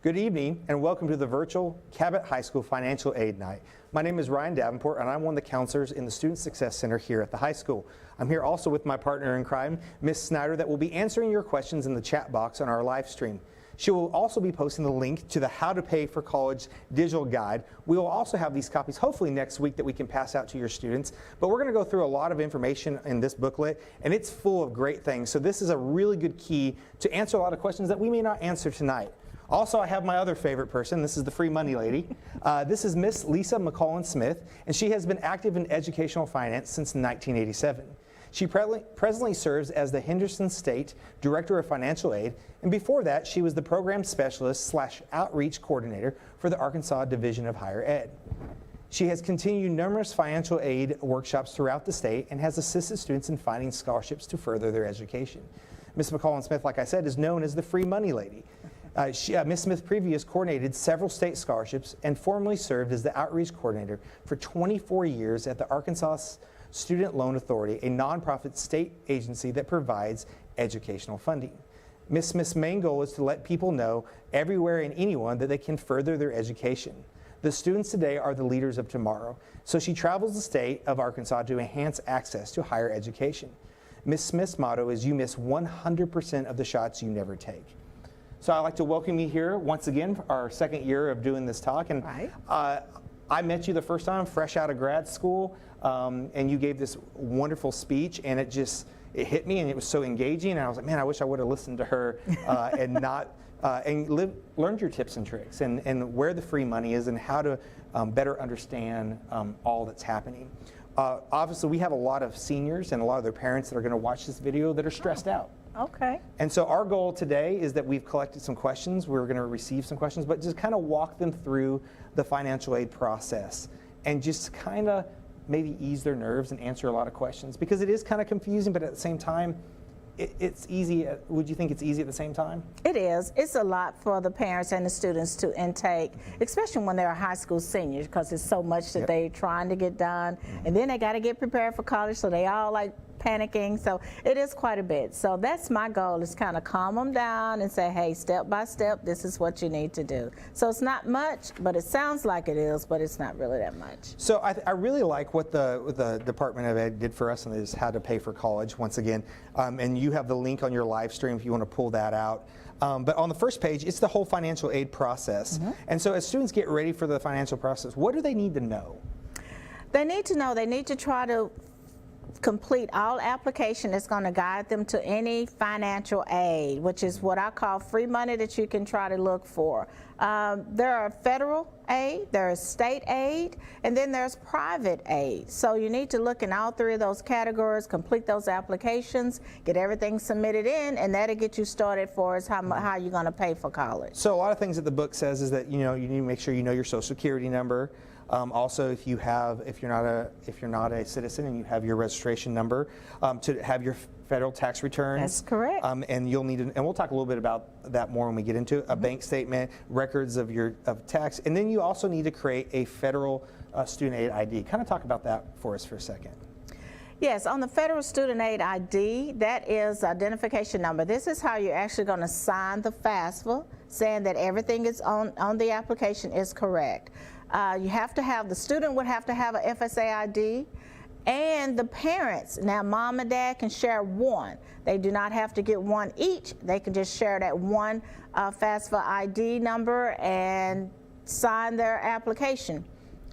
Good evening and welcome to the virtual Cabot High School Financial Aid Night. My name is Ryan Davenport and I'm one of the counselors in the Student Success Center here at the high school. I'm here also with my partner in crime, Ms. Snyder, that will be answering your questions in the chat box on our live stream. She will also be posting the link to the How to Pay for College digital guide. We will also have these copies hopefully next week that we can pass out to your students. But we're going to go through a lot of information in this booklet, and it's full of great things. So this is a really good key to answer a lot of questions that we may not answer tonight. Also, I have my other favorite person. This is the free money lady. This is Miss Lisa McCollin Smith, and she has been active in educational finance since 1987. She presently serves as the Henderson State Director of Financial Aid, and before that, she was the Program Specialist / Outreach Coordinator for the Arkansas Division of Higher Ed. She has continued numerous financial aid workshops throughout the state and has assisted students in finding scholarships to further their education. Ms. McCollin Smith, like I said, is known as the free money lady. Ms. Smith previously coordinated several state scholarships and formerly served as the Outreach Coordinator for 24 years at the Arkansas Student Loan Authority, a nonprofit state agency that provides educational funding. Ms. Smith's main goal is to let people know everywhere and anyone that they can further their education. The students today are the leaders of tomorrow, so she travels the state of Arkansas to enhance access to higher education. Ms. Smith's motto is, "You miss 100% of the shots you never take." So I'd like to welcome you here once again for our second year of doing this talk. And I met you the first time fresh out of grad school, and you gave this wonderful speech, and it hit me, and it was so engaging. And I was like, man, I wish I would have listened to her learned your tips and tricks and where the free money is and how to better understand all that's happening. Obviously, we have a lot of seniors and a lot of their parents that are going to watch this video that are stressed out. Okay. And so our goal today is that we've collected some questions. We're going to receive some questions, but just kind of walk them through the financial aid process and just kind of maybe ease their nerves and answer a lot of questions, because it is kind of confusing, but at the same time, it's easy. Would you think it's easy at the same time? It is. It's a lot for the parents and the students to intake, especially when they're high school seniors, because it's so much that they're trying to get done. And then they got to get prepared for college, so they all like panicking. So it is quite a bit. So that's my goal, is kind of calm them down and say, hey, step by step, this is what you need to do. So it's not much, but it sounds like it is, but it's not really that much. So I really like what the Department of Ed did for us, and is How to Pay for College once again. And you have the link on your live stream if you want to pull that out. But on the first page, it's the whole financial aid process. And so as students get ready for the financial process, what do they need to know? They need to know, they need to try to complete all application that's going to guide them to any financial aid, which is what I call free money that you can try to look for. There are federal aid, there's state aid, and then there's private aid. So you need to look in all three of those categories, complete those applications, get everything submitted in, and that'll get you started for us how you're going to pay for college. So a lot of things that the book says is that you need to make sure you know your Social Security number. Also, if you're not a citizen and you have your registration number, to have your federal tax returns. That's correct. And you'll need, and we'll talk a little bit about that more when we get into it, a bank statement, records of tax, and then you also need to create a federal student aid ID. Kind of talk about that for us for a second. Yes, on the Federal Student Aid ID, that is identification number. This is how you're actually going to sign the FAFSA, saying that everything is on the application is correct. You have to have, the student would have to have a FSA ID, and the parents, now mom and dad can share one. They do not have to get one each. They can just share that one FAFSA ID number and sign their application.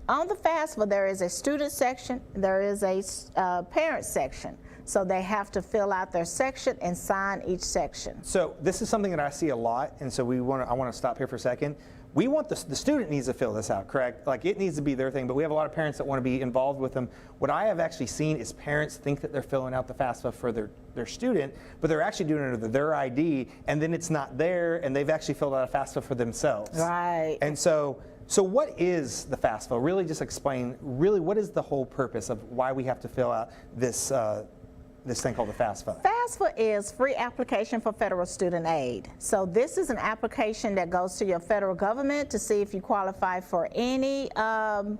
On the FAFSA, there is a student section, there is a parent section. So they have to fill out their section and sign each section. So this is something that I see a lot, and so I want to stop here for a second. We want the student needs to fill this out, correct? Like, it needs to be their thing, but we have a lot of parents that want to be involved with them. What I have actually seen is parents think that they're filling out the FAFSA for their student, but they're actually doing it under their ID, and then it's not there, and they've actually filled out a FAFSA for themselves. Right. And so what is the FAFSA? Really just explain, really what is the whole purpose of why we have to fill out this thing called the FAFSA? FAFSA is free application for federal student aid. So this is an application that goes to your federal government to see if you qualify for any kind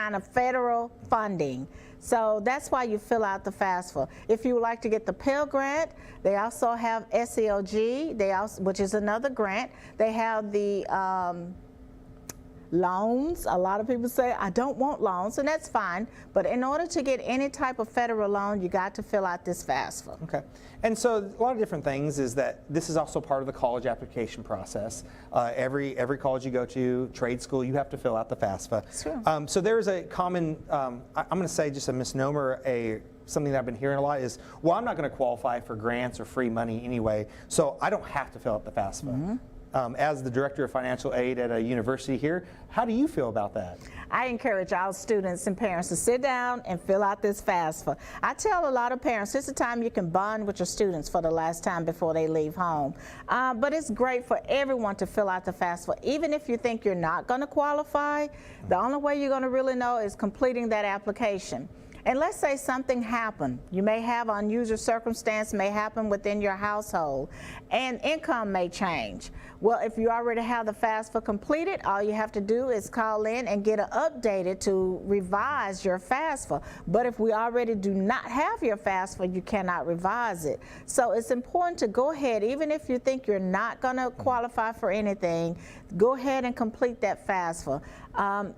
kind of federal funding. So that's why you fill out the FAFSA. If you would like to get the Pell Grant, they also have SELG, which is another grant. They have the loans. A lot of people say, I don't want loans, and that's fine. But in order to get any type of federal loan, you got to fill out this FAFSA. Okay. And so a lot of different things is that this is also part of the college application process. Every college you go to, trade school, you have to fill out the FAFSA. Sure. So there's a common, I'm going to say just a misnomer, something that I've been hearing a lot is, well, I'm not going to qualify for grants or free money anyway, so I don't have to fill out the FAFSA. Mm-hmm. As the director of financial aid at a university here, how do you feel about that? I encourage all students and parents to sit down and fill out this FAFSA. I tell a lot of parents, this is a time you can bond with your students for the last time before they leave home. But it's great for everyone to fill out the FAFSA. Even if you think you're not going to qualify, the only way you're going to really know is completing that application. And let's say something happened. You may have unusual circumstance may happen within your household, and income may change. Well, if you already have the FAFSA completed, all you have to do is call in and get it updated to revise your FAFSA. But if we already do not have your FAFSA, you cannot revise it. So it's important to go ahead, even if you think you're not going to qualify for anything, go ahead and complete that FAFSA.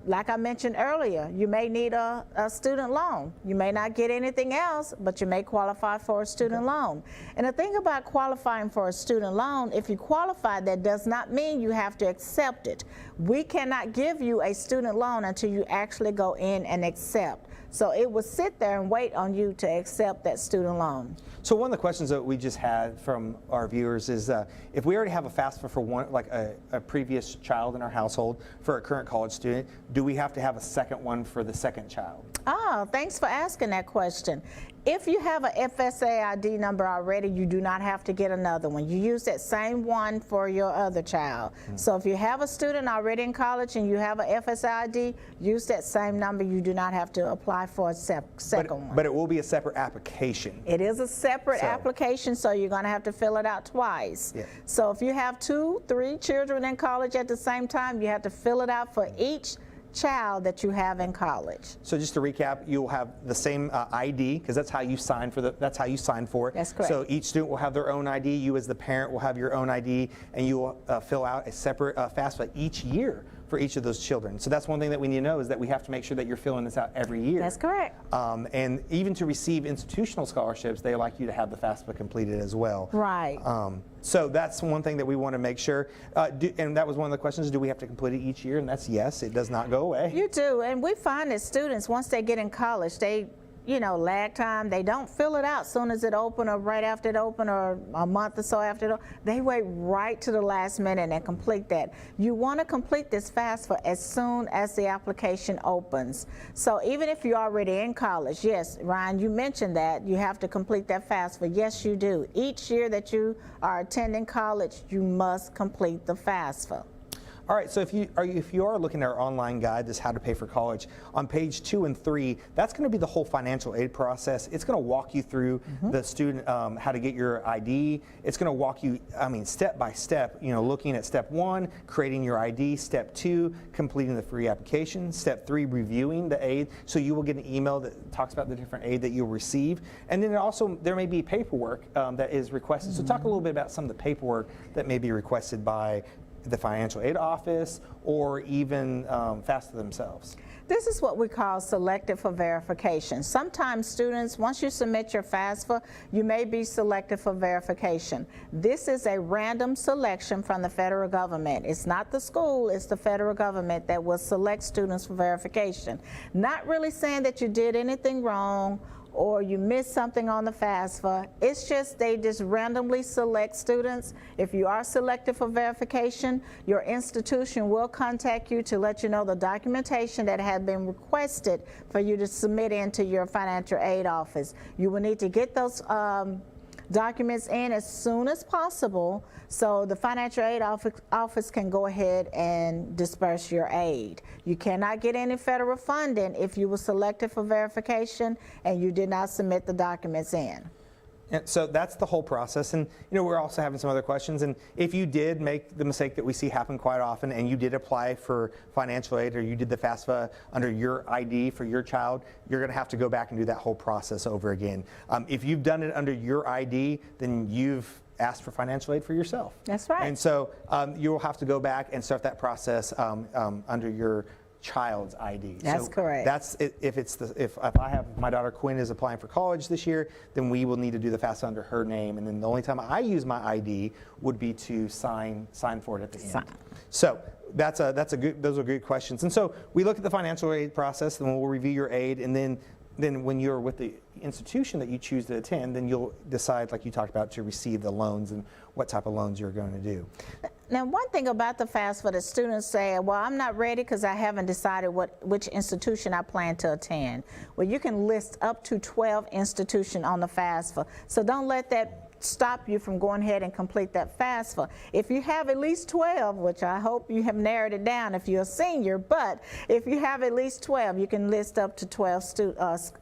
Like I mentioned earlier, you may need a student loan. You may not get anything else, but you may qualify for a student loan. And the thing about qualifying for a student loan, if you qualify, that does not mean you have to accept it. We cannot give you a student loan until you actually go in and accept. So it will sit there and wait on you to accept that student loan. So one of the questions that we just had from our viewers is, if we already have a FAFSA for one, like a previous child in our household for a current college student, do we have to have a second one for the second child? Oh, thanks for asking that question. If you have a FSA ID number already, you do not have to get another one. You use that same one for your other child. So if you have a student already in college and you have a FSA ID, use that same number. You do not have to apply for a second one. But it will be a separate application. It is a separate application, so you're going to have to fill it out twice. Yeah. So if you have 2, 3 children in college at the same time, you have to fill it out for each child that you have in college. So just to recap, you'll have the same ID, because that's how you sign for it. That's correct. So each student will have their own ID. You as the parent will have your own ID, and you will fill out a separate FAFSA each year for each of those children. So that's one thing that we need to know, is that we have to make sure that you're filling this out every year. That's correct. And even to receive institutional scholarships, they like you to have the FAFSA completed as well. Right. So that's one thing that we want to make sure. And that was one of the questions, do we have to complete it each year? And that's yes, it does not go away. You do. And we find that students, once they get in college, they lag time, they don't fill it out soon as it open or right after it open or a month or so after it. They wait right to the last minute and complete that. You want to complete this FAFSA as soon as the application opens. So even if you're already in college, yes, Ryan, you mentioned that you have to complete that FAFSA. Yes, you do. Each year that you are attending college, you must complete the FAFSA. All right, so if you are looking at our online guide, this How to Pay for College, on page 2 and 3, that's going to be the whole financial aid process. It's going to walk you through the student, how to get your ID. It's going to walk you, step by step, looking at step 1, creating your ID, step 2, completing the free application, step 3, reviewing the aid. So you will get an email that talks about the different aid that you'll receive. And then also, there may be paperwork that is requested. So talk a little bit about some of the paperwork that may be requested by the financial aid office or even FAFSA themselves. This is what we call selected for verification. Sometimes students, once you submit your FAFSA, you may be selected for verification. This is a random selection from the federal government. It's not the school, it's the federal government that will select students for verification. Not really saying that you did anything wrong or you missed something on the FAFSA. It's just they just randomly select students. If you are selected for verification, your institution will contact you to let you know the documentation that had been requested for you to submit into your financial aid office. You will need to get those documents in as soon as possible so the financial aid office can go ahead and disperse your aid. You cannot get any federal funding if you were selected for verification and you did not submit the documents in. And so that's the whole process. And we're also having some other questions. And if you did make the mistake that we see happen quite often, and you did apply for financial aid, or you did the FAFSA under your ID for your child, you're going to have to go back and do that whole process over again. If you've done it under your ID, then you've asked for financial aid for yourself. That's right. And so you will have to go back and start that process under your child's ID. That's correct. That's if I have my daughter Quinn is applying for college this year, then we will need to do the FAFSA under her name, and then the only time I use my ID would be to sign for it at the end. So those are good questions. And so we look at the financial aid process, then we'll review your aid, and then when you're with the institution that you choose to attend, then you'll decide, like you talked about, to receive the loans and what type of loans you're going to do. Now, one thing about the FAFSA that students say, well, I'm not ready because I haven't decided which institution I plan to attend. Well, you can list up to 12 institutions on the FAFSA. So don't let that stop you from going ahead and complete that FAFSA. If you have at least 12, which I hope you have narrowed it down if you're a senior, but if you have at least 12, you can list up to 12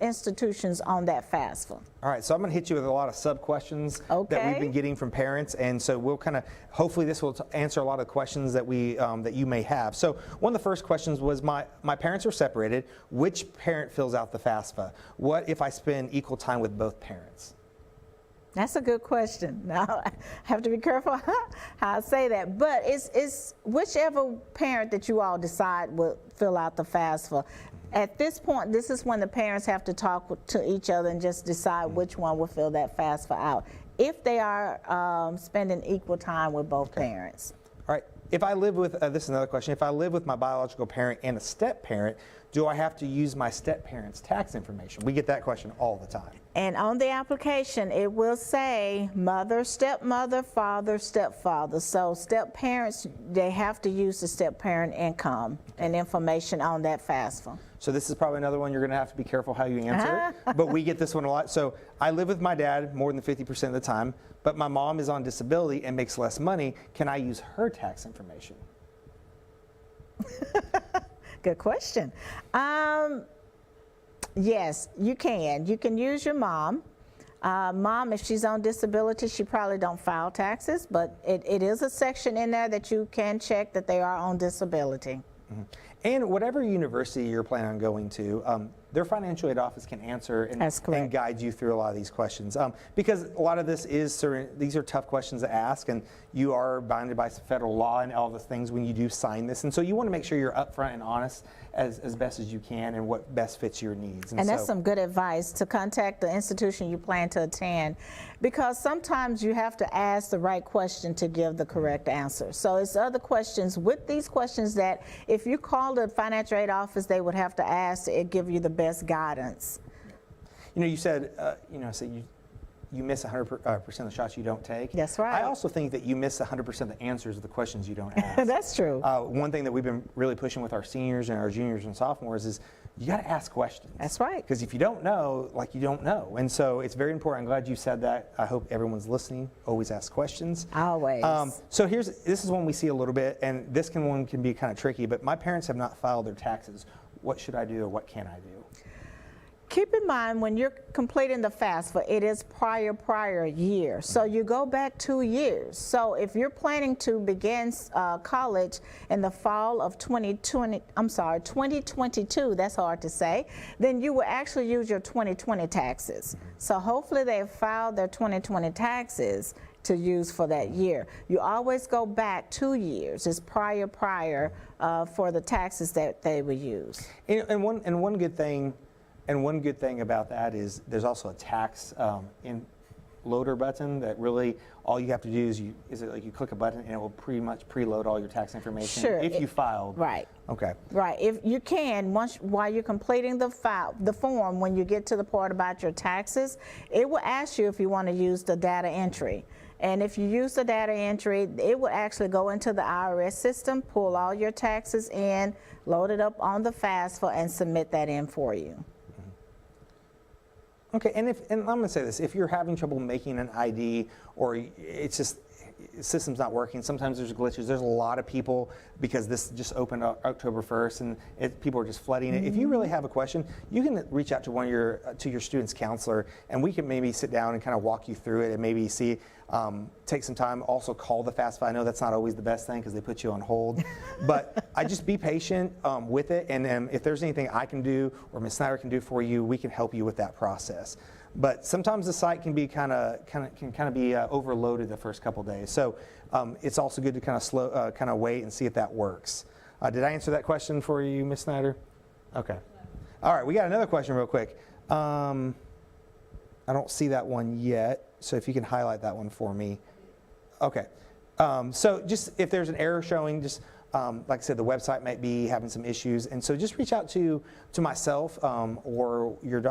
institutions on that FAFSA. All right, so I'm going to hit you with a lot of sub-questions that we've been getting from parents, and so we'll hopefully this will answer a lot of questions that that you may have. So one of the first questions was, my parents are separated. Which parent fills out the FAFSA? What if I spend equal time with both parents? That's a good question. Now, I have to be careful how I say that, but it's whichever parent that you all decide will fill out the FAFSA. At this point, this is when the parents have to talk to each other and just decide which one will fill that FAFSA out, if they are spending equal time with both parents. All right. If I live with, this is another question, if I live with my biological parent and a step-parent, do I have to use my step-parent's tax information? We get that question all the time. And on the application, it will say mother, stepmother, father, stepfather. So step-parents, they have to use the step-parent income and information on that FAFSA. So this is probably another one you're going to have to be careful how you answer it, but we get this one a lot. So I live with my dad more than 50% of the time, but my mom is on disability and makes less money. Can I use her tax information? Good question. Yes, you can. You can use your mom. Mom, if she's on disability, she probably don't file taxes, but it is a section in there that you can check that they are on disability. Mm-hmm. And whatever university you're planning on going to, their financial aid office can answer and guide you through a lot of these questions. Because a lot of this these are tough questions to ask, and you are bounded by federal law and all the things when you do sign this. And so you want to make sure you're upfront and honest as best as you can and what best fits your needs. And that's some good advice, to contact the institution you plan to attend, because sometimes you have to ask the right question to give the correct answer. So it's other questions with these questions that if you call the financial aid office, they would have to ask to give you the best guidance. You said, you miss 100% of the shots you don't take. That's right. I also think that you miss 100% of the answers of the questions you don't ask. That's true. One thing that we've been really pushing with our seniors and our juniors and sophomores is you got to ask questions. That's right. Because if you don't know, you don't know. And so it's very important. I'm glad you said that. I hope everyone's listening. Always ask questions. Always. So this is one we see a little bit, and this one can be kind of tricky, but my parents have not filed their taxes. What should I do, or what can I do? Keep in mind, when you're completing the FAFSA, it is prior year. So you go back 2 years. So if you're planning to begin college in the fall of 2022, that's hard to say, then you will actually use your 2020 taxes. So hopefully they have filed their 2020 taxes to use for that year. You always go back 2 years. It's prior for the taxes that they will use. And one good thing about that is there's also a tax loader button that really all you have to do is you click a button and it will pretty much preload all your tax information. Sure, if you filed. Right. Okay. Right. If you can, while you're completing the form, when you get to the part about your taxes, it will ask you if you want to use the data entry. And if you use the data entry, it will actually go into the IRS system, pull all your taxes in, load it up on the FAFSA, and submit that in for you. Okay, and I'm going to say this, if you're having trouble making an ID, or it's just system's not working. Sometimes there's glitches. There's a lot of people, because this just opened October 1st, and people are just flooding it. If you really have a question, you can reach out to your student's counselor, and we can maybe sit down and kind of walk you through it, and maybe see, take some time. Also call the FAFSA. I know that's not always the best thing because they put you on hold, but I just be patient with it, and if there's anything I can do or Ms. Snyder can do for you, we can help you with that process. But sometimes the site can be kind of be overloaded the first couple days. So it's also good to kind of wait and see if that works. Did I answer that question for you, Ms. Snyder? Okay. All right, we got another question real quick. I don't see that one yet, so if you can highlight that one for me. Okay. So just if there's an error showing, just like I said, the website might be having some issues, and so just reach out to myself or your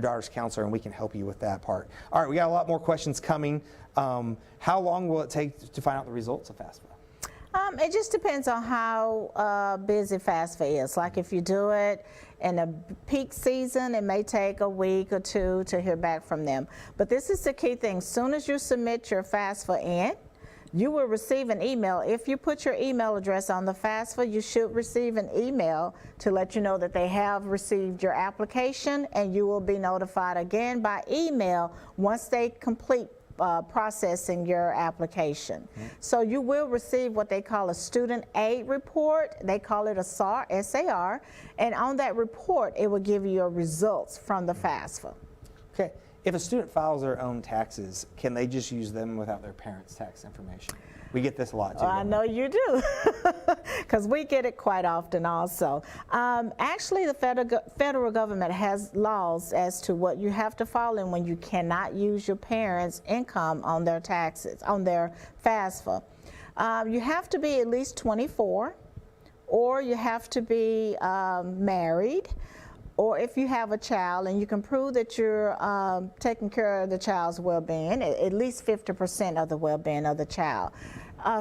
daughter's counselor, and we can help you with that part. All right, we got a lot more questions coming. How long will it take to find out the results of FAFSA? It just depends on how busy FAFSA is. Like if you do it in a peak season, it may take a week or two to hear back from them. But this is the key thing. As soon as you submit your FAFSA in, you will receive an email. If you put your email address on the FAFSA, you should receive an email to let you know that they have received your application, and you will be notified again by email once they complete processing your application. Mm-hmm. So you will receive what they call a student aid report. They call it a SAR, S-A-R, and on that report, it will give you your results from the FAFSA. Okay. If a student files their own taxes, can they just use them without their parents' tax information? We get this a lot too. I know you do, because we get it quite often also. Actually, the federal government has laws as to what you have to file in when you cannot use your parents' income on their taxes, on their FAFSA. You have to be at least 24, or you have to be married, or if you have a child and you can prove that you're taking care of the child's well-being, at least 50% of the well-being of the child.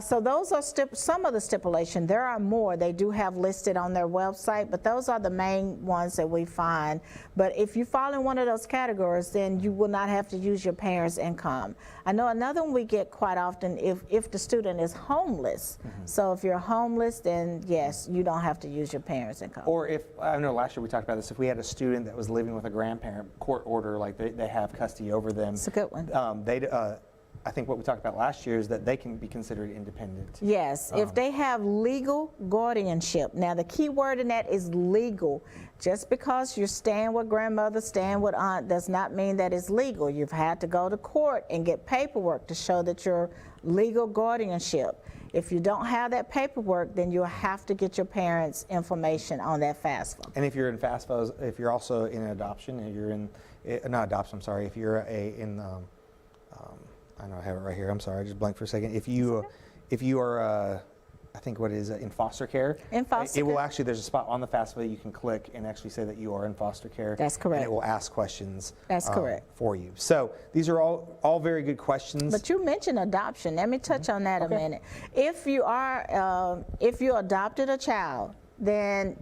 So those are some of the stipulations. There are more they do have listed on their website, but those are the main ones that we find. But if you fall in one of those categories, then you will not have to use your parents' income. I know another one we get quite often if the student is homeless. Mm-hmm. So if you're homeless, then yes, you don't have to use your parents' income. Or if, I know last year we talked about this, if we had a student that was living with a grandparent, court order, like they have custody over them. It's a good one. I think what we talked about last year is that they can be considered independent. Yes, if they have legal guardianship. Now the key word in that is legal. Just because you're staying with grandmother, staying with aunt, does not mean that it's legal. You've had to go to court and get paperwork to show that you're legal guardianship. If you don't have that paperwork, then you'll have to get your parents' information on that FAFSA. And if you're in FAFSA, if you're also in adoption, if you're in, not adoption, I'm sorry, if you're I know I have it right here. I'm sorry, I just blanked for a second. If you are, I think what it is in foster care. In foster care. It will care. actually, there's a spot on the FAFSA that you can click and actually say that you are in foster care. That's correct. And it will ask questions. That's correct. For you. So these are all very good questions. But you mentioned adoption. Let me touch on that a minute. If you are, if you adopted a child, then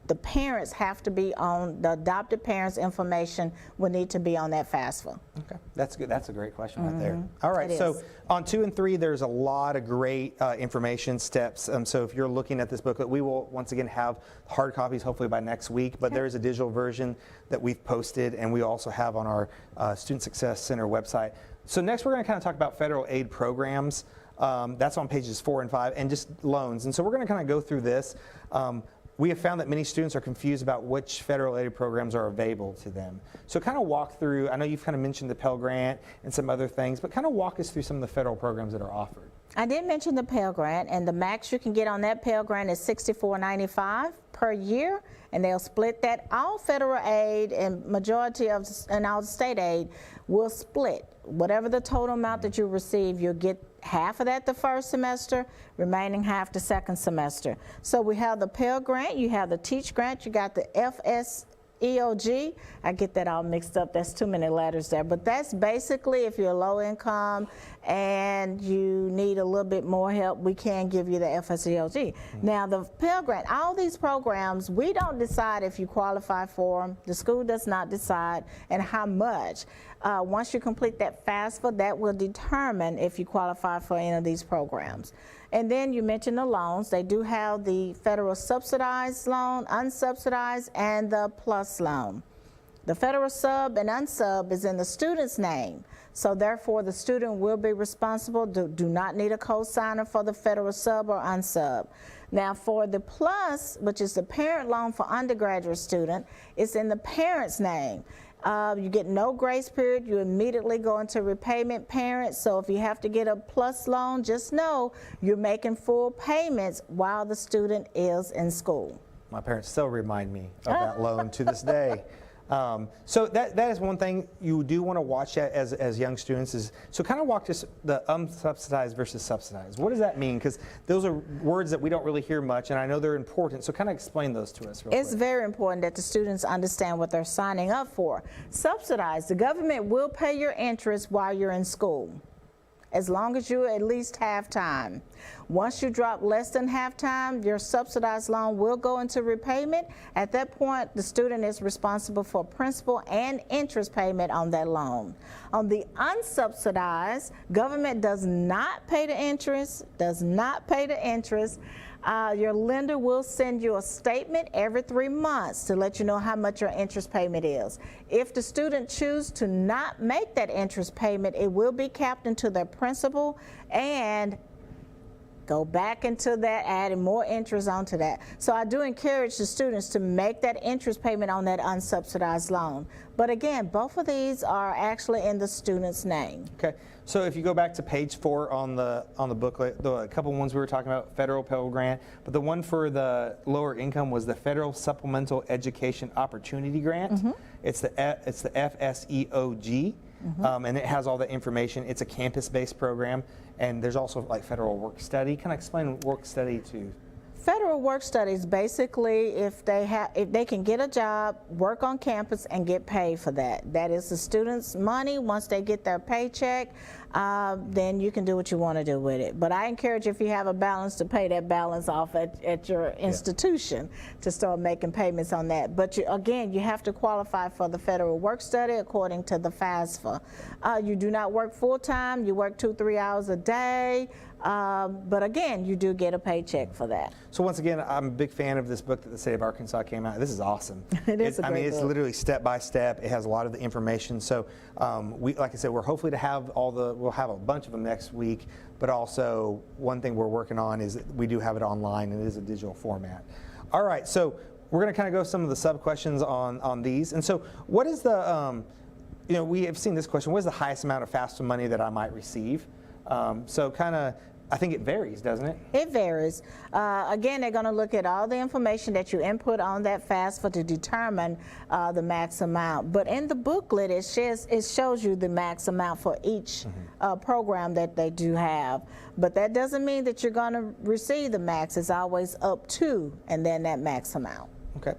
the parents have to be on, the adopted parents' information will need to be on that FAFSA. Okay, that's good. That's a great question right there. All right, so on 2 and 3, there's a lot of great information steps. So if you're looking at this booklet, we will once again have hard copies hopefully by next week, but there is a digital version that we've posted, and we also have on our Student Success Center website. So next we're going to kind of talk about federal aid programs. That's on pages 4 and 5, and just loans. And so we're going to kind of go through this. We have found that many students are confused about which federal aid programs are available to them. So kind of walk through, I know you've kind of mentioned the Pell Grant and some other things, but kind of walk us through some of the federal programs that are offered. I did mention the Pell Grant, and the max you can get on that Pell Grant is $64.95 per year, and they'll split that. All federal aid and majority of and all state aid will split. Whatever the total amount that you receive, you'll get half of that the first semester, remaining half the second semester. So we have the Pell Grant, you have the Teach Grant, you got the FSEOG, I get that all mixed up, that's too many letters there, but that's basically if you're low income and you need a little bit more help, we can give you the FSEOG. Now the Pell Grant, all these programs, we don't decide if you qualify for them, the school does not decide, and how much. Once you complete that FAFSA, that will determine if you qualify for any of these programs. And then you mentioned the loans. They do have the federal subsidized loan, unsubsidized, and the PLUS loan. The federal sub and unsub is in the student's name. So therefore, the student will be responsible, do not need a co-signer for the federal sub or unsub. Now for the PLUS, which is the parent loan for undergraduate student, it's in the parent's name. You get no grace period, you immediately go into repayment parent. So if you have to get a PLUS loan, just know you're making full payments while the student is in school. My parents still remind me of that loan to this day. So that is one thing you do want to watch at as young students is, so kind of walk us the unsubsidized versus subsidized. What does that mean? Because those are words that we don't really hear much, and I know they're important, so kind of explain those to us real quick. It's very important that the students understand what they're signing up for. Subsidized, the government will pay your interest while you're in school, as long as you're at least half-time. Once you drop less than half-time, your subsidized loan will go into repayment. At that point, the student is responsible for principal and interest payment on that loan. On the unsubsidized, government does not pay the interest, your lender will send you a statement every 3 months to let you know how much your interest payment is. If the student chooses to not make that interest payment, it will be capped into their principal and go back into that, adding more interest onto that. So I do encourage the students to make that interest payment on that unsubsidized loan. But again, both of these are actually in the student's name. Okay, so if you go back to page 4 on the booklet, the couple ones we were talking about, federal Pell Grant, but the one for the lower income was the Federal Supplemental Education Opportunity Grant. It's the FSEOG. And it has all the information. It's a campus-based program, and there's also like federal work study. Can I explain work study to? Federal work studies, basically, if they can get a job, work on campus, and get paid for that. That is the student's money. Once they get their paycheck, then you can do what you want to do with it. But I encourage, if you have a balance, to pay that balance off at your institution to start making payments on that. But again, you have to qualify for the federal work study according to the FAFSA. You do not work full-time. You work 2-3 hours a day. But again, you do get a paycheck for that. So once again, I'm a big fan of this book that the state of Arkansas came out. This is awesome. It is a great I mean, it's book. literally step by step. It has a lot of the information. So like I said, we're hopefully to have we'll have a bunch of them next week. But also, one thing we're working on is that we do have it online, and it is a digital format. All right, so we're going to kind of go some of the sub questions on these. And so, what is the we have seen this question. What is the highest amount of FAFSA money that I might receive? So kind of, I think it varies, doesn't it? It varies. Again, they're going to look at all the information that you input on that FAFSA to determine the max amount. But in the booklet, it shows you the max amount for each program that they do have. But that doesn't mean that you're going to receive the max. It's always up to, and then that max amount. Okay.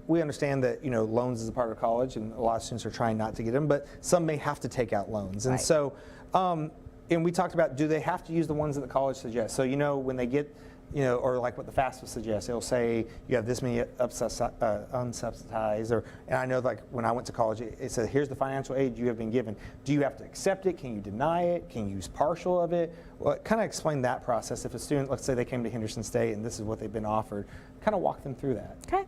We understand that loans is a part of college, and a lot of students are trying not to get them, but some may have to take out loans. And Right. so, and we talked about, do they have to use the ones that the college suggests? So when they get, or like what the FAFSA suggests, it'll say you have this many unsubsidized, and I know like when I went to college, it said here's the financial aid you have been given. Do you have to accept it? Can you deny it? Can you use partial of it? Well, kind of explain that process. If a student, let's say they came to Henderson State and this is what they've been offered, kind of walk them through that. Okay.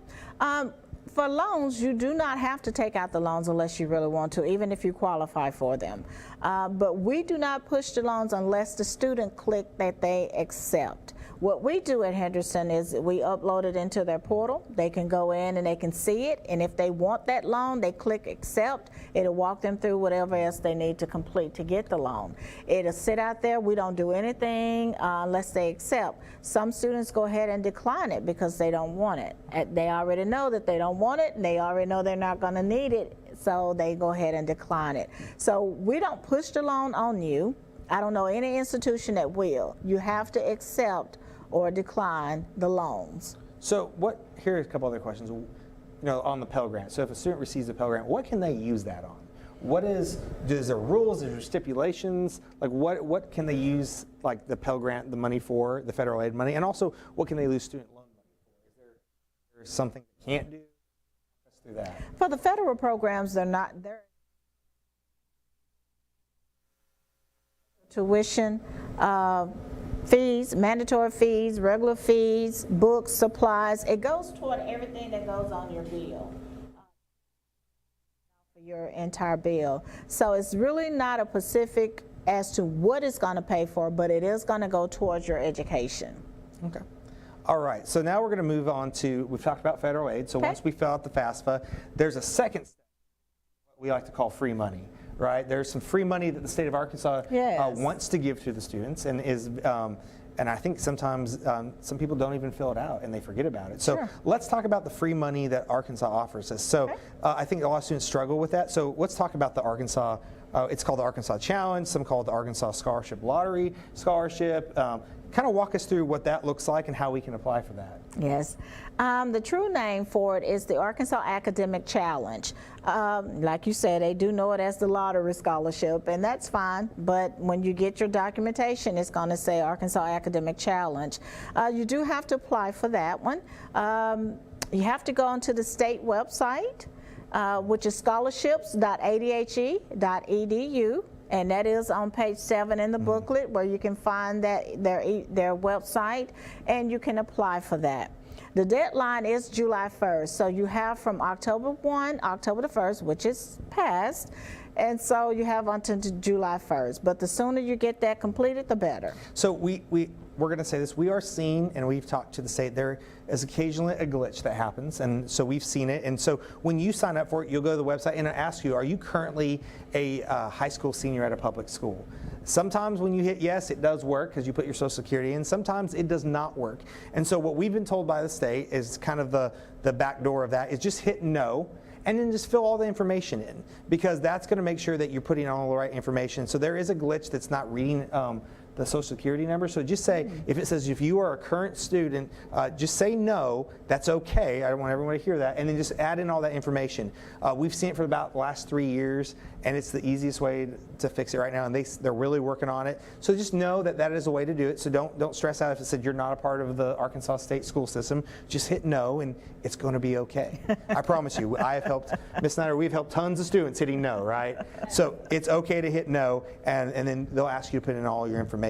For loans, you do not have to take out the loans unless you really want to, even if you qualify for them. But we do not push the loans unless the student click that they accept. What we do at Henderson is we upload it into their portal. They can go in and they can see it, and if they want that loan, they click accept. It'll walk them through whatever else they need to complete to get the loan. It'll sit out there. We don't do anything unless they accept. Some students go ahead and decline it because they don't want it. They already know that they don't want it, and they already know they're not going to need it, so they go ahead and decline it. So we don't push the loan on you. I don't know any institution that will. You have to accept or decline the loans. So here are a couple other questions. on the Pell Grant. So if a student receives a Pell Grant, what can they use that on? Is there rules, is there stipulations? Like what can they use like the Pell Grant, the money for, the federal aid money, and also what can they lose student loan money for? Is there something they can't do? Let's do that. For the federal programs, they're tuition, fees, mandatory fees, regular fees, books, supplies. It goes toward everything that goes on your bill. Your entire bill. So it's really not a specific as to what it's going to pay for, but it is going to go towards your education. Okay. All right. So now we're going to move on to, we've talked about federal aid. So once we fill out the FAFSA, there's a second step, what we like to call free money, right? There's some free money that the state of Arkansas wants to give to the students and is and I think sometimes some people don't even fill it out and they forget about it. So let's talk about the free money that Arkansas offers us. So I think a lot of students struggle with that. So let's talk about the Arkansas, it's called the Arkansas Challenge, some call it the Arkansas Scholarship Lottery Scholarship. Kind of walk us through what that looks like and how we can apply for that. Yes. The true name for it is the Arkansas Academic Challenge. Like you said, they do know it as the Lottery Scholarship, and that's fine, but when you get your documentation, it's going to say Arkansas Academic Challenge. You do have to apply for that one. You have to go onto the state website, which is scholarships.adhe.edu. And that is on page 7 in the booklet where you can find that their website and you can apply for that. The deadline is July 1st, so you have from October 1, October the 1st, which is past, and so you have until July 1st. But the sooner you get that completed, the better. So we're going to say this, we are seeing, and we've talked to the state, there is occasionally a glitch that happens, and so we've seen it. And so when you sign up for it, you'll go to the website and it'll ask you, are you currently a high school senior at a public school? Sometimes when you hit yes, it does work because you put your social security in. Sometimes it does not work. And so what we've been told by the state is kind of the back door of that is just hit no. And then just fill all the information in, because that's going to make sure that you're putting all the right information. So there is a glitch that's not reading the social security number. So just say, if it says if you are a current student, just say no, that's okay. I don't want everyone to hear that. And then just add in all that information. We've seen it for about the last 3 years, and it's the easiest way to fix it right now. And they're really working on it. So just know that that is a way to do it. So don't stress out if it said you're not a part of the Arkansas state school system. Just hit no, and it's going to be okay. I promise you. I have helped, Ms. Snyder, we've helped tons of students hitting no, right? So it's okay to hit no, and then they'll ask you to put in all your information.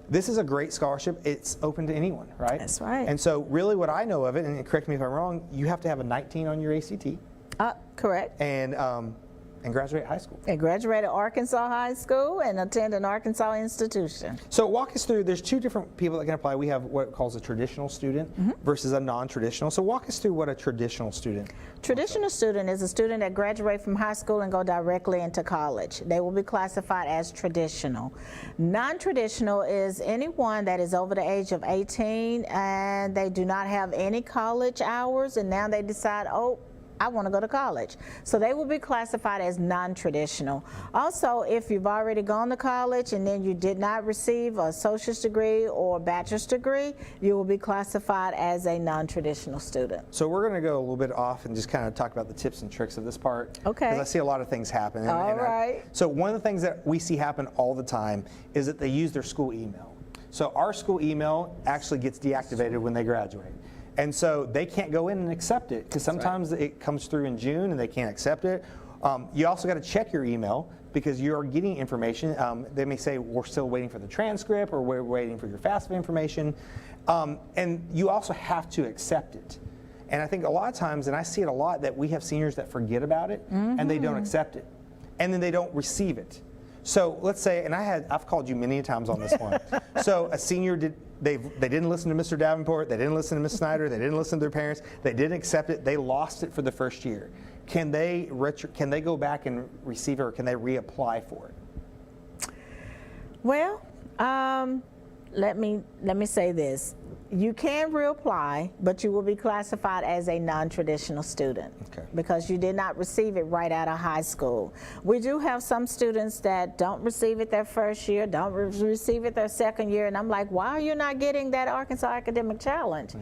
This is a great scholarship. It's open to anyone, right? That's right. And so really what I know of it, and correct me if I'm wrong, you have to have a 19 on your ACT. Correct. And graduate high school. And graduated Arkansas High School and attend an Arkansas institution. So walk us through, there's two different people that can apply. We have what it calls a traditional student versus a non-traditional. So walk us through what a traditional student. Traditional student is a student that graduates from high school and go directly into college. They will be classified as traditional. Non-traditional is anyone that is over the age of 18 and they do not have any college hours, and now they decide, oh, I want to go to college. So they will be classified as non-traditional. Also, if you've already gone to college and then you did not receive a associate's degree or bachelor's degree, you will be classified as a non-traditional student. So we're going to go a little bit off and just kind of talk about the tips and tricks of this part. Okay. Because I see a lot of things happen. All right. So one of the things that we see happen all the time is that they use their school email. So our school email actually gets deactivated when they graduate. And so they can't go in and accept it because sometimes it comes through in June and they can't accept it. You also got to check your email because you're getting information. They may say, we're still waiting for the transcript or we're waiting for your FAFSA information. And you also have to accept it. And I think a lot of times, and I see it a lot, that we have seniors that forget about it and they don't accept it. And then they don't receive it. So let's say, and I've called you many times on this one. So a senior they didn't listen to Mr. Davenport, they didn't listen to Ms. Snyder, they didn't listen to their parents, they didn't accept it, they lost it for the first year. Can they go back and receive it, or can they reapply for it? Well, let me say this. You can reapply, but you will be classified as a non-traditional student because you did not receive it right out of high school. We do have some students that don't receive it their first year, don't receive it their second year, and I'm like, why are you not getting that Arkansas Academic Challenge?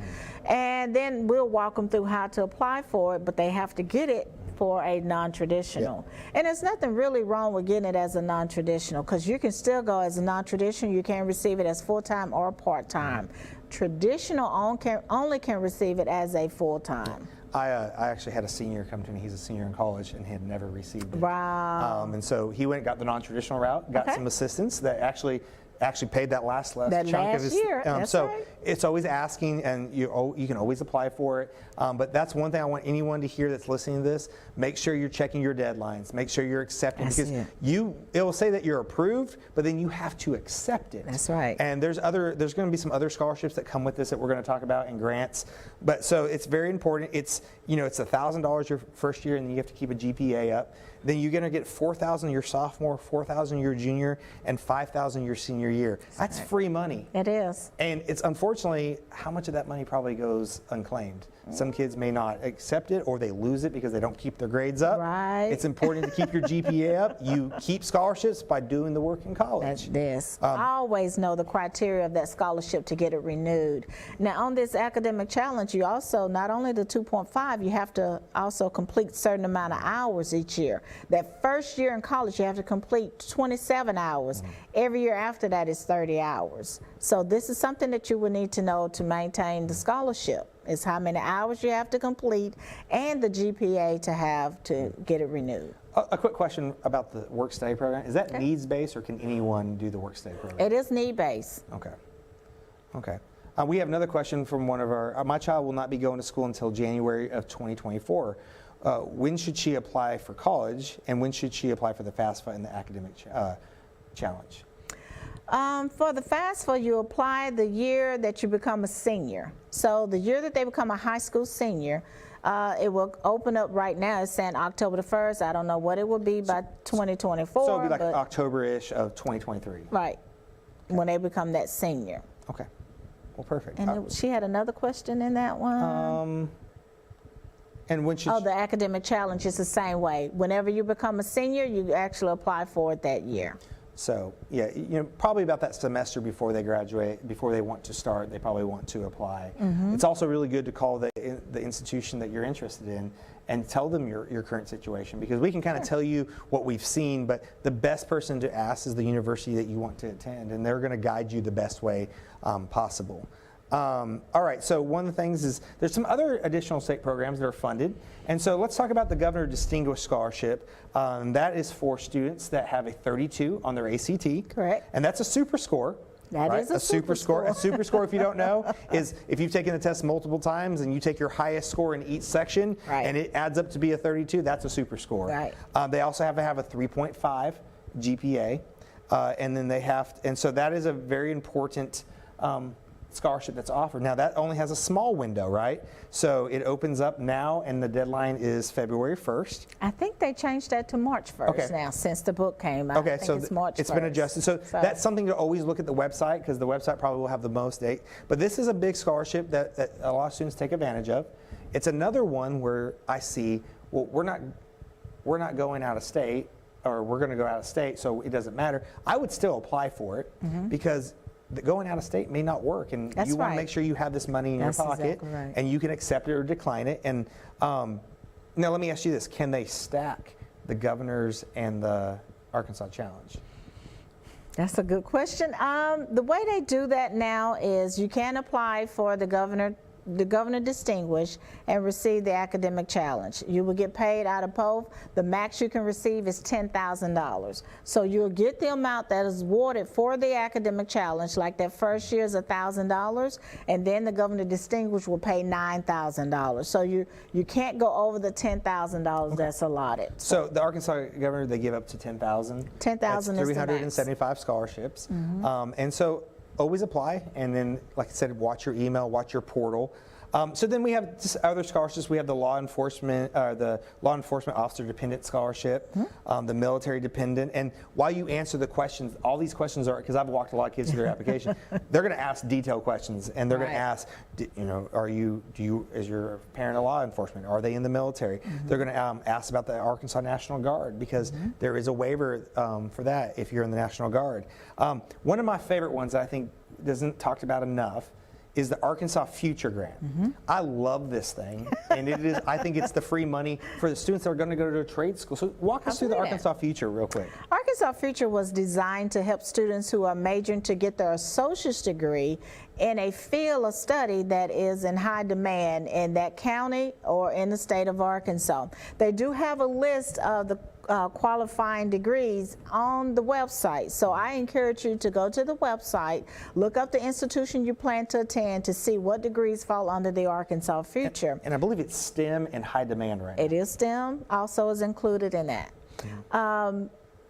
And then we'll walk them through how to apply for it, but they have to get it for a non-traditional. And there's nothing really wrong with getting it as a non-traditional because you can still go as a non-traditional. You can receive it as full-time or part-time. Traditional only can receive it as a full-time. I actually had a senior come to me. He's a senior in college and he had never received it. Wow. And so he went and got the non-traditional route, got some assistance that actually paid that last chunk of his year. So right. It's always asking, and you can always apply for it. But that's one thing I want anyone to hear that's listening to this. Make sure you're checking your deadlines. Make sure you're accepting because it will say that you're approved, but then you have to accept it. That's right. And there's going to be some other scholarships that come with this that we're going to talk about and grants. But so it's very important. It's it's $1,000 your first year, and then you have to keep a GPA up. Then you're going to get $4,000 your sophomore, $4,000 your junior, and $5,000 your senior year. That's free money. It is. And it's unfortunately how much of that money probably goes unclaimed. Some kids may not accept it or they lose it because they don't keep their grades up. Right. It's important to keep your GPA up. You keep scholarships by doing the work in college. That's this. Always know the criteria of that scholarship to get it renewed. Now on this academic challenge, you also, not only the 2.5, you have to also complete a certain amount of hours each year. That first year in college, you have to complete 27 hours. Every year after that is 30 hours. So this is something that you will need to know to maintain the scholarship. Is how many hours you have to complete and the GPA to have to get it renewed. A quick question about the work-study program. Is that needs-based or can anyone do the work-study program? It is need-based. Okay. We have another question from one of our, my child will not be going to school until January of 2024. When should she apply for college and when should she apply for the FAFSA and the academic challenge? For the FAFSA, you apply the year that you become a senior. So the year that they become a high school senior, it will open up right now. It's saying October the 1st. I don't know what it will be by 2024. So it'll be like October-ish of 2023. Right, when they become that senior. Okay, well, perfect. And she had another question in that one. And when should the academic challenge is the same way. Whenever you become a senior, you actually apply for it that year. So yeah, probably about that semester before they graduate, before they want to start, they probably want to apply. It's also really good to call the institution that you're interested in and tell them your current situation because we can kind of tell you what we've seen, but the best person to ask is the university that you want to attend, and they're going to guide you the best way possible. All right, so one of the things is there's some other additional state programs that are funded. And so let's talk about the Governor Distinguished Scholarship. That is for students that have a 32 on their ACT. Correct. And that's a super score. That is a super score. A super score, if you don't know, is if you've taken the test multiple times and you take your highest score in each section and it adds up to be a 32, that's a super score. Right. They also have to have a 3.5 GPA. And then they have, and so that is a very important scholarship that's offered. Now that only has a small window, right? So it opens up now and the deadline is February 1st. I think they changed that to March 1st now since the book came out. Okay, so it's March 1st. It's been adjusted. So that's something to always look at the website because the website probably will have the most date. But this is a big scholarship that a lot of students take advantage of. It's another one where I see, well, we're not going out of state or we're going to go out of state, so it doesn't matter. I would still apply for it because going out of state may not work, and you want to make sure you have this money in your pocket, and you can accept it or decline it. And now let me ask you this: can they stack the Governor's and the Arkansas Challenge? That's a good question. The way they do that now is you can apply for the Governor Distinguished and receive the academic challenge. You will get paid out of both. The max you can receive is $10,000. So you'll get the amount that is awarded for the academic challenge, like that first year is $1,000, and then the Governor Distinguished will pay $9,000. So you can't go over the $10,000 that's allotted. So the Arkansas Governor, they give up to $10,000. $10,000 is the max. 375 scholarships. And so always apply, and then, like I said, watch your email, watch your portal. So then we have just other scholarships. We have the law enforcement officer dependent scholarship, the military dependent. And while you answer the questions, all these questions are, because I've walked a lot of kids through their application, they're going to ask detailed questions, and they're going to ask, is your parent a law enforcement? Are they in the military? They're going to ask about the Arkansas National Guard, because there is a waiver for that if you're in the National Guard. One of my favorite ones that I think isn't talked about enough is the Arkansas Future Grant. I love this thing, and I think it's the free money for the students that are going to go to a trade school. So walk us through the Arkansas Future real quick. Arkansas Future was designed to help students who are majoring to get their associate's degree in a field of study that is in high demand in that county or in the state of Arkansas. They do have a list of the qualifying degrees on the website. So I encourage you to go to the website, look up the institution you plan to attend to see what degrees fall under the Arkansas Future. And I believe it's STEM and high demand right now. It is STEM, also is included in that.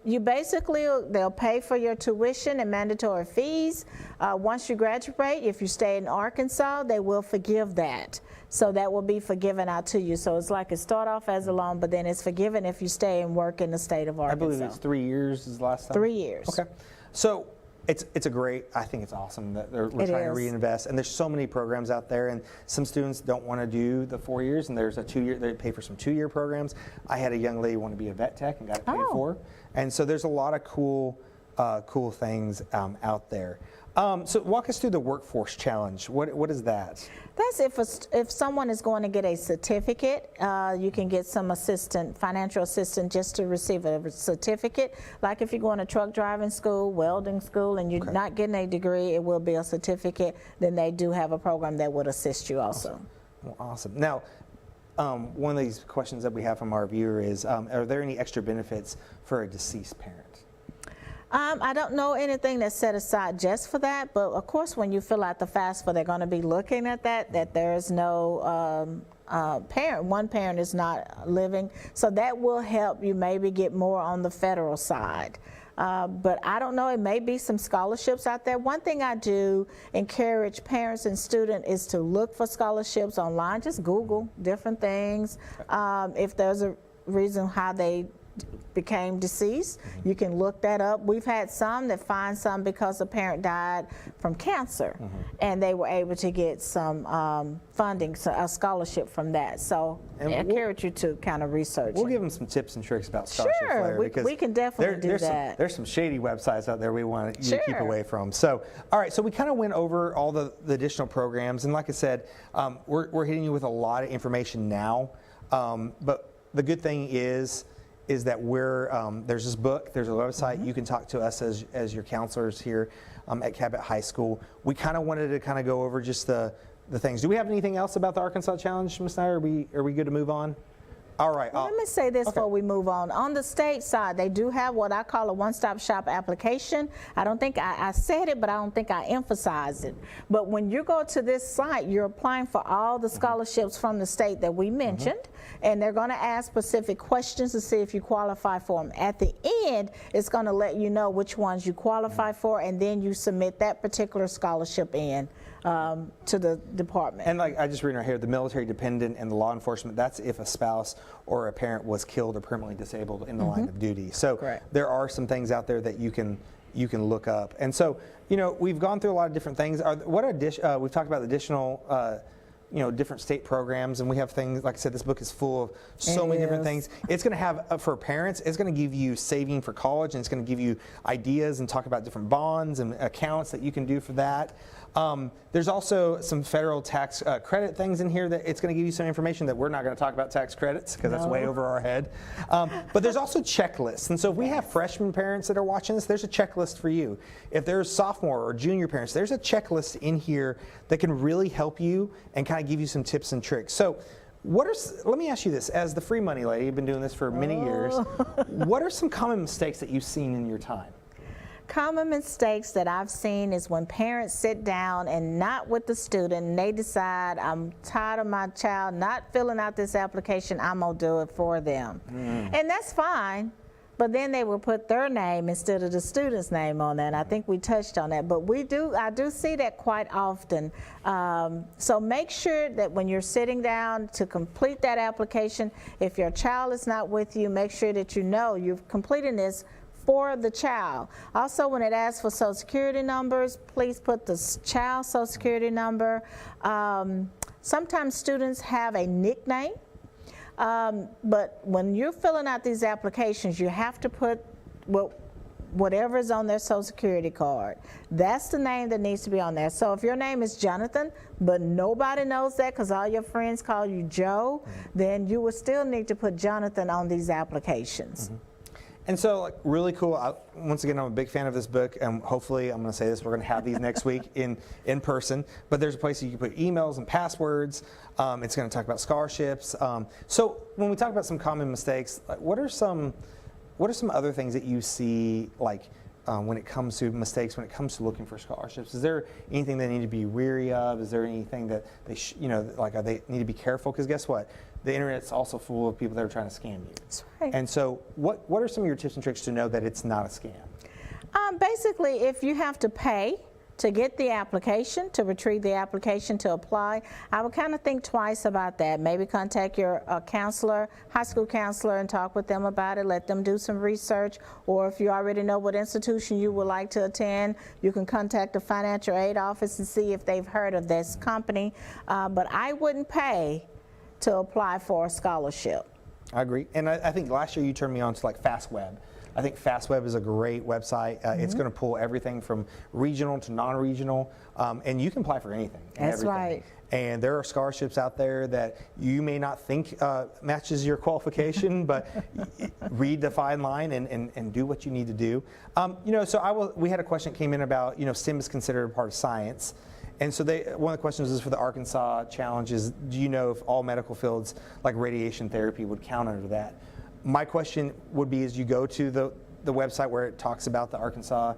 You basically, they'll pay for your tuition and mandatory fees. Once you graduate, if you stay in Arkansas, they will forgive that. So that will be forgiven out to you. So it's like it start off as a loan, but then it's forgiven if you stay and work in the state of Arkansas. I believe it's 3 years is the last time. 3 years. Okay. So it's a great, I think it's awesome that we're trying to reinvest. And there's so many programs out there, and some students don't want to do the 4 years, and there's a 2 year, they pay for some 2 year programs. I had a young lady want to be a vet tech and got it paid for. And so there's a lot of cool things out there. So walk us through the Workforce Challenge. What is that? That's if someone is going to get a certificate, you can get some financial assistance just to receive a certificate. Like if you're going to truck driving school, welding school, and you're not getting a degree, it will be a certificate. Then they do have a program that would assist you also. Awesome. Well, awesome. Now, one of these questions that we have from our viewer is, are there any extra benefits for a deceased parent? I don't know anything that's set aside just for that, but of course when you fill out the FAFSA, they're going to be looking at that there is no one parent is not living, so that will help you maybe get more on the federal side. But I don't know, it may be some scholarships out there. One thing I do encourage parents and students is to look for scholarships online. Just Google different things. If there's a reason how they became deceased, you can look that up. We've had some that find some because a parent died from cancer, and they were able to get some funding, a scholarship from that. So I encourage you to kind of research. We'll give them some tips and tricks about scholarships later, because we can definitely do that. There's some shady websites out there we want you to keep away from. So, all right, so we kind of went over all the additional programs, and like I said, we're hitting you with a lot of information now, but the good thing is that there's this book, there's a website, you can talk to us as your counselors here at Cabot High School. We kind of wanted to kind of go over just the things. Do we have anything else about the Arkansas Challenge, Ms. Snyder? Are we good to move on? All right. Well, let me say this before we move on. On the state side, they do have what I call a one-stop shop application. I don't think I said it, but I don't think I emphasized it. But when you go to this site, you're applying for all the scholarships from the state that we mentioned, and they're going to ask specific questions to see if you qualify for them. At the end, it's going to let you know which ones you qualify for, and then you submit that particular scholarship in to the department. And like I just read right here, the military dependent and the law enforcement, that's if a spouse or a parent was killed or permanently disabled in the line of duty. So there are some things out there that you can look up. And so, we've gone through a lot of different things. We've talked about additional different state programs, and we have things, like I said, this book is full of so many different things. It's going to have, for parents, it's going to give you saving for college, and it's going to give you ideas and talk about different bonds and accounts that you can do for that. There's also some federal tax credit things in here that it's going to give you some information that we're not going to talk about tax credits because that's way over our head. But there's also checklists. And so if we have freshman parents that are watching this, there's a checklist for you. If there's sophomore or junior parents, there's a checklist in here that can really help you and kind of give you some tips and tricks. So let me ask you this, as the free money lady, you've been doing this for many years, what are some common mistakes that you've seen in your time? Common mistakes that I've seen is when parents sit down and not with the student, and they decide, I'm tired of my child not filling out this application, I'm going to do it for them. And that's fine, but then they will put their name instead of the student's name on that. And I think we touched on that, but I do see that quite often. So make sure that when you're sitting down to complete that application, if your child is not with you, make sure that you know you're completing this for the child. Also, when it asks for Social Security numbers, please put the child's Social Security number. Sometimes students have a nickname. But when you're filling out these applications, you have to put whatever is on their Social Security card. That's the name that needs to be on there. So if your name is Jonathan, but nobody knows that because all your friends call you Joe, then you would still need to put Jonathan on these applications. And so, like, really cool. Once again, I'm a big fan of this book, and hopefully, I'm going to say this, we're going to have these next week in person. But there's a place you can put emails and passwords. It's going to talk about scholarships. So when we talk about some common mistakes, like, what are some other things that you see, like, when it comes to mistakes, when it comes to looking for scholarships? Is there anything they need to be weary of? Is there anything that they, they need to be careful? Because guess what? The internet's also full of people that are trying to scam you. That's right. And so what are some of your tips and tricks to know that it's not a scam? Basically, if you have to pay to get the application, to retrieve the application to apply, I would kind of think twice about that. Maybe contact your counselor, high school counselor, and talk with them about it. Let them do some research. Or if you already know what institution you would like to attend, you can contact the financial aid office and see if they've heard of this company. But I wouldn't pay to apply for a scholarship. I agree. And I think last year you turned me on to, like, FastWeb. I think FastWeb is a great website. It's going to pull everything from regional to non-regional, and you can apply for anything. That's everything. right. And there are scholarships out there that you may not think matches your qualification, but read the fine line and do what you need to do. So we had a question that came in about, STEM is considered a part of science. And so one of the questions is for the Arkansas Challenge is, do you know if all medical fields like radiation therapy would count under that? My question would be, is you go to the website where it talks about the Arkansas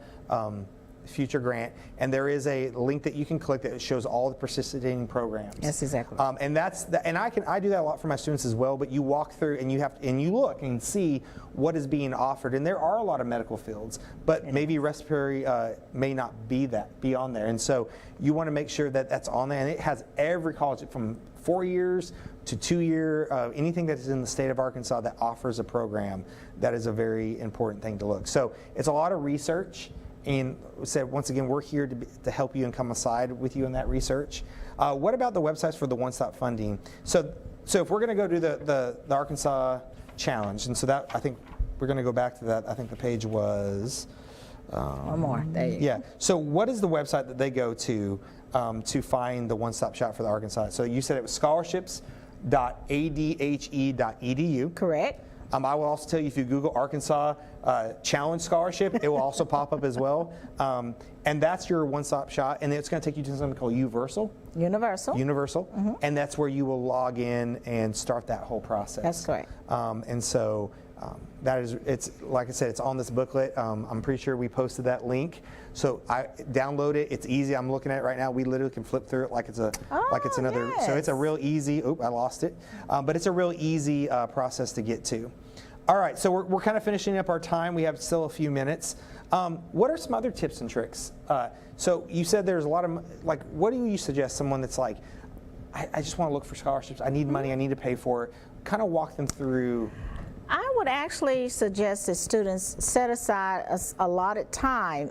Future Grant, and there is a link that you can click that shows all the participating programs. Yes, exactly. And I do that a lot for my students as well. But you walk through and you look and see what is being offered, and there are a lot of medical fields, but maybe respiratory may not be on there. And so you want to make sure that that's on there, and it has every college from 4 years to 2 year, anything that is in the state of Arkansas that offers a program. That is a very important thing to look. So it's a lot of research. And said, once again, we're here to help you and come aside with you in that research. What about the websites for the one-stop funding? So if we're going to go to the Arkansas Challenge, and so that, I think we're going to go back to that. I think the page was One more. There you go. Yeah. So what is the website that they go to find the one-stop shop for the Arkansas? So you said it was scholarships.adhe.edu. Correct. I will also tell you, if you Google Arkansas Challenge Scholarship, it will also pop up as well. And that's your one-stop shop. And it's going to take you to something called Universal. Universal. And that's where you will log in and start that whole process. That's correct. And so it's like I said, it's on this booklet. I'm pretty sure we posted that link. So I download it. It's easy. I'm looking at it right now. We literally can flip through it like it's another. Yes. So it's a real easy. Oh, I lost it. But it's a real easy process to get to. All right. So we're kind of finishing up our time. We have still a few minutes. What are some other tips and tricks? So you said there's a lot of, what do you suggest someone that's like, I just want to look for scholarships. I need money. I need to pay for it. Kind of walk them through. I would actually suggest that students set aside a allotted time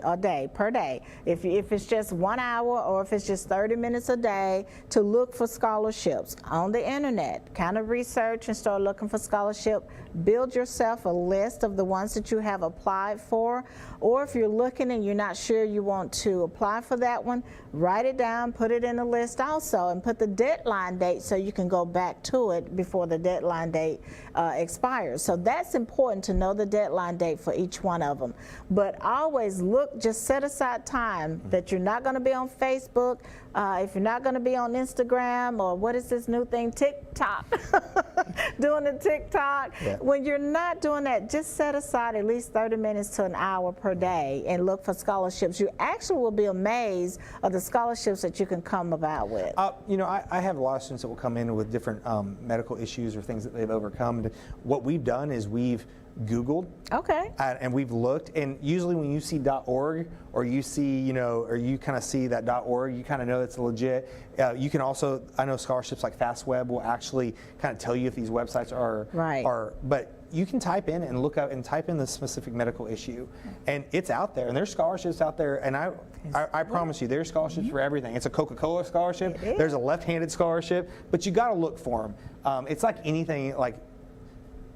per day. If it's just 1 hour or if it's just 30 minutes a day to look for scholarships on the internet. Kind of research and start looking for scholarship. Build yourself a list of the ones that you have applied for. Or if you're looking and you're not sure you want to apply for that one, write it down, put it in the list also, and put the deadline date so you can go back to it before the deadline date expires. So that's important to know the deadline date for each one of them. But always just set aside time that you're not going to be on Facebook, if you're not going to be on Instagram, or what is this new thing, TikTok, doing the TikTok. Yeah. When you're not doing that, just set aside at least 30 minutes to an hour per day and look for scholarships. You actually will be amazed of the scholarships that you can come about with. I have a lot of students that will come in with different medical issues or things that they've overcome. What we've done is we've Googled. Okay. And we've looked, and usually when you see .org or you see, or you kind of see that .org, you kind of know it's legit. You can also, I know scholarships like FastWeb will actually kind of tell you if these websites are, Right. But you can type in and look up and type in the specific medical issue, and it's out there, and there's scholarships out there, and I promise you, there's scholarships for everything. It's a Coca-Cola scholarship, there's a left-handed scholarship, but you got to look for them. It's like anything, like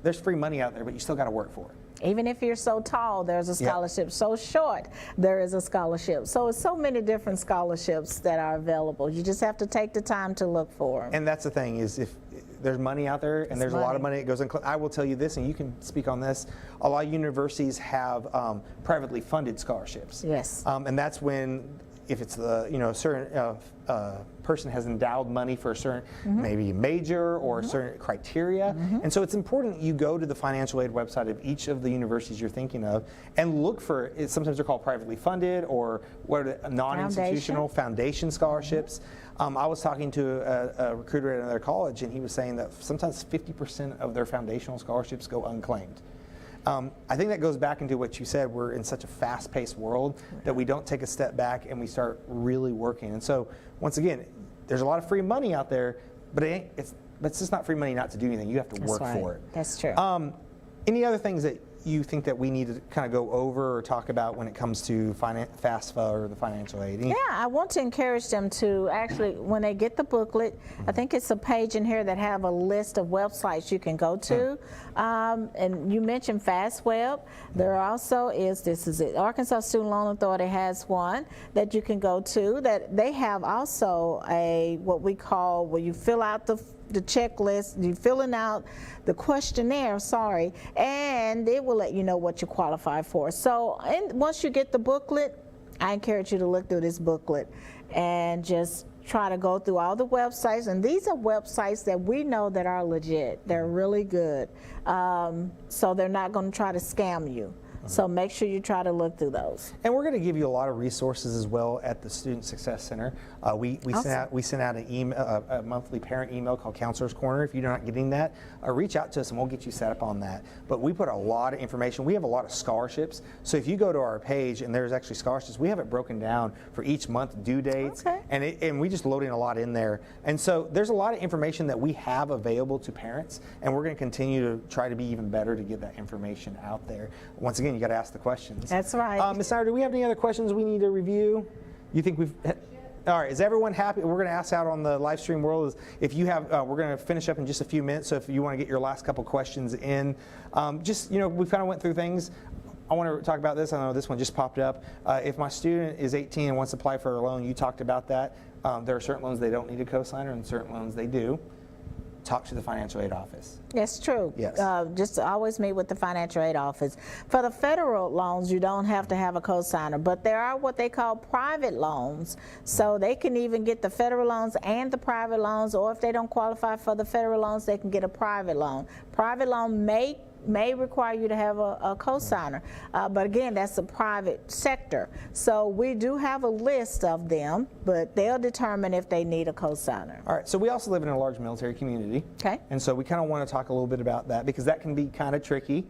there's free money out there, but you still got to work for it. Even if you're so tall, there's a scholarship. Yep. So short, there is a scholarship. So it's so many different scholarships that are available. You just have to take the time to look for them. And that's the thing, is if there's money out there, and there's a lot of money that goes in. I will tell you this, and you can speak on this, a lot of universities have privately funded scholarships. Yes. And that's when, if it's a certain person has endowed money for a certain maybe major or a certain criteria, and so it's important you go to the financial aid website of each of the universities you're thinking of and look for. Sometimes they're called privately funded, or what are the non-institutional foundation scholarships. I was talking to a recruiter at another college, and he was saying that sometimes 50% of their foundational scholarships go unclaimed. I think that goes back into what you said. We're in such a fast-paced world that we don't take a step back and we start really working. And so, once again, there's a lot of free money out there, but it's just not free money not to do anything. You have to work for it. That's true. Any other things that you think that we need to kind of go over or talk about when it comes to FAFSA or the financial aid? Yeah, I want to encourage them to actually, when they get the booklet, I think it's a page in here that have a list of websites you can go to. And you mentioned FastWeb. There also is, Arkansas Student Loan Authority has one that you can go to, that they have also what we call, where you fill out the checklist, you're filling out the questionnaire, and it will let you know what you qualify for. So once you get the booklet, I encourage you to look through this booklet and just try to go through all the websites. And these are websites that we know that are legit. They're really good. So they're not going to try to scam you. So make sure you try to look through those. And we're going to give you a lot of resources as well at the Student Success Center. We sent out an email, a monthly parent email called Counselor's Corner. If you're not getting that, reach out to us and we'll get you set up on that. But we put a lot of information. We have a lot of scholarships. So if you go to our page and there's actually scholarships, we have it broken down for each month, due dates, and we just loading a lot in there. And so there's a lot of information that we have available to parents, and we're going to continue to try to be even better to get that information out there. Once again, you got to ask the questions. That's right. Ms. Snyder, do we have any other questions we need to review? You think we've... All right, is everyone happy? We're going to ask out on the live stream world. If you have, we're going to finish up in just a few minutes, so if you want to get your last couple questions in, just, we kind of went through things. I want to talk about this. I know this one just popped up. If my student is 18 and wants to apply for a loan, you talked about that. There are certain loans they don't need a cosigner and certain loans they do. Talk to the financial aid office. That's true. Yes. Just always meet with the financial aid office. For the federal loans, you don't have to have a cosigner, but there are what they call private loans. So they can even get the federal loans and the private loans, or if they don't qualify for the federal loans, they can get a private loan. Private loan may require you to have a cosigner, but again, that's a private sector. So we do have a list of them, but they'll determine if they need a cosigner. All right, so we also live in a large military community. Okay. And so we kind of want to talk a little bit about that because that can be kind of tricky.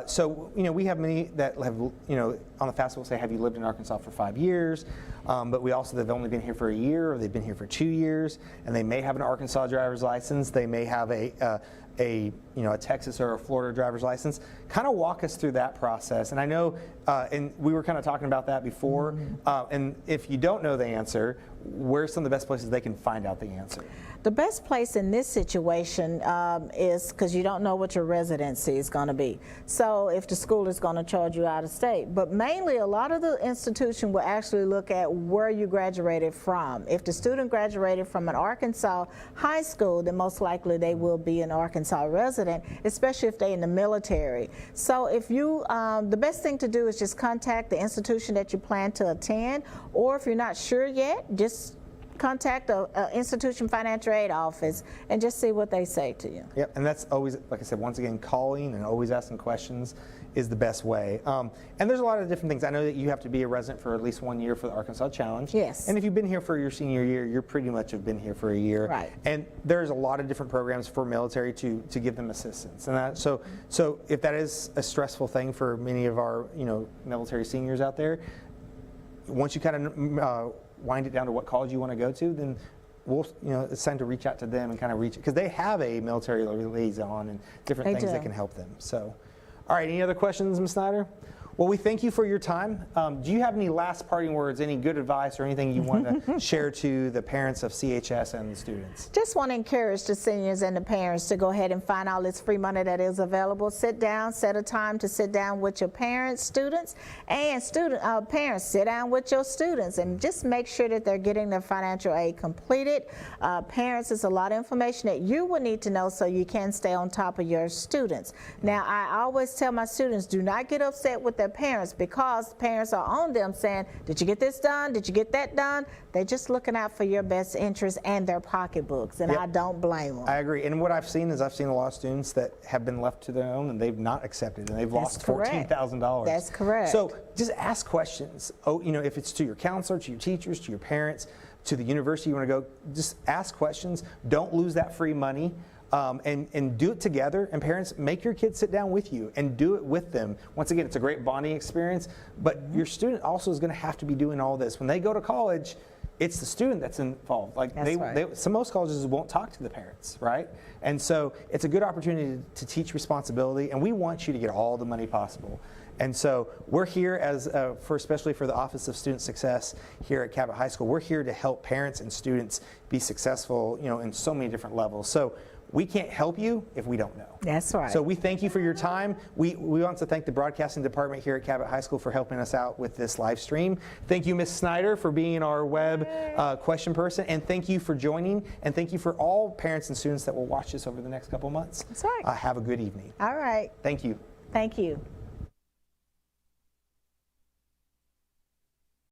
So, we have many that have, on the FAFSA will say, have you lived in Arkansas for 5 years? But we also, they've only been here for a year, or they've been here for 2 years, and they may have an Arkansas driver's license. They may have a Texas or a Florida driver's license. Kind of walk us through that process. And I know, and we were kind of talking about that before, and if you don't know the answer, where's some of the best places they can find out the answer? The best place in this situation is because you don't know what your residency is going to be. So if the school is going to charge you out of state. But mainly a lot of the institution will actually look at where you graduated from. If the student graduated from an Arkansas high school, then most likely they will be an Arkansas resident, especially if they're in the military. So if you, the best thing to do is just contact the institution that you plan to attend, or if you're not sure yet, just contact a institution financial aid office and just see what they say to you. Yep, and that's always, like I said, once again, calling and always asking questions is the best way. And there's a lot of different things. I know that you have to be a resident for at least 1 year for the Arkansas Challenge. Yes. And if you've been here for your senior year, you're pretty much have been here for a year. Right. And there's a lot of different programs for military to give them assistance. And that, so if that is a stressful thing for many of our military seniors out there, once you kind of wind it down to what college you want to go to, then it's time to reach out to them and kind of because they have a military liaison and different things that can help them. So, all right, any other questions, Ms. Snyder? Well, we thank you for your time. Do you have any last parting words, any good advice or anything you want to share to the parents of CHS and the students? Just want to encourage the seniors and the parents to go ahead and find all this free money that is available. Sit down, set a time to sit down with your parents, students, and parents, sit down with your students and just make sure that they're getting their financial aid completed. Parents, it's a lot of information that you will need to know so you can stay on top of your students. Now, I always tell my students, do not get upset with their parents because parents are on them saying, did you get this done? Did you get that done? They're just looking out for your best interests and their pocketbooks, and I don't blame them. I agree. And what I've seen is I've seen a lot of students that have been left to their own and they've not accepted and they've lost $14,000. That's correct. So just ask questions. If it's to your counselor, to your teachers, to your parents, to the university you want to go, just ask questions. Don't lose that free money. And do it together. And parents, make your kids sit down with you and do it with them. Once again, it's a great bonding experience, but your student also is going to have to be doing all this. When they go to college, it's the student that's involved. Like most colleges won't talk to the parents, right? And so it's a good opportunity to teach responsibility, and we want you to get all the money possible. And so we're here especially for the Office of Student Success here at Cabot High School. We're here to help parents and students be successful, in so many different levels. So we can't help you if we don't know. That's right. So we thank you for your time. We want to thank the broadcasting department here at Cabot High School for helping us out with this live stream. Thank you, Ms. Snyder, for being our web question person. And thank you for joining. And thank you for all parents and students that will watch this over the next couple months. That's right. Have a good evening. All right. Thank you. Thank you.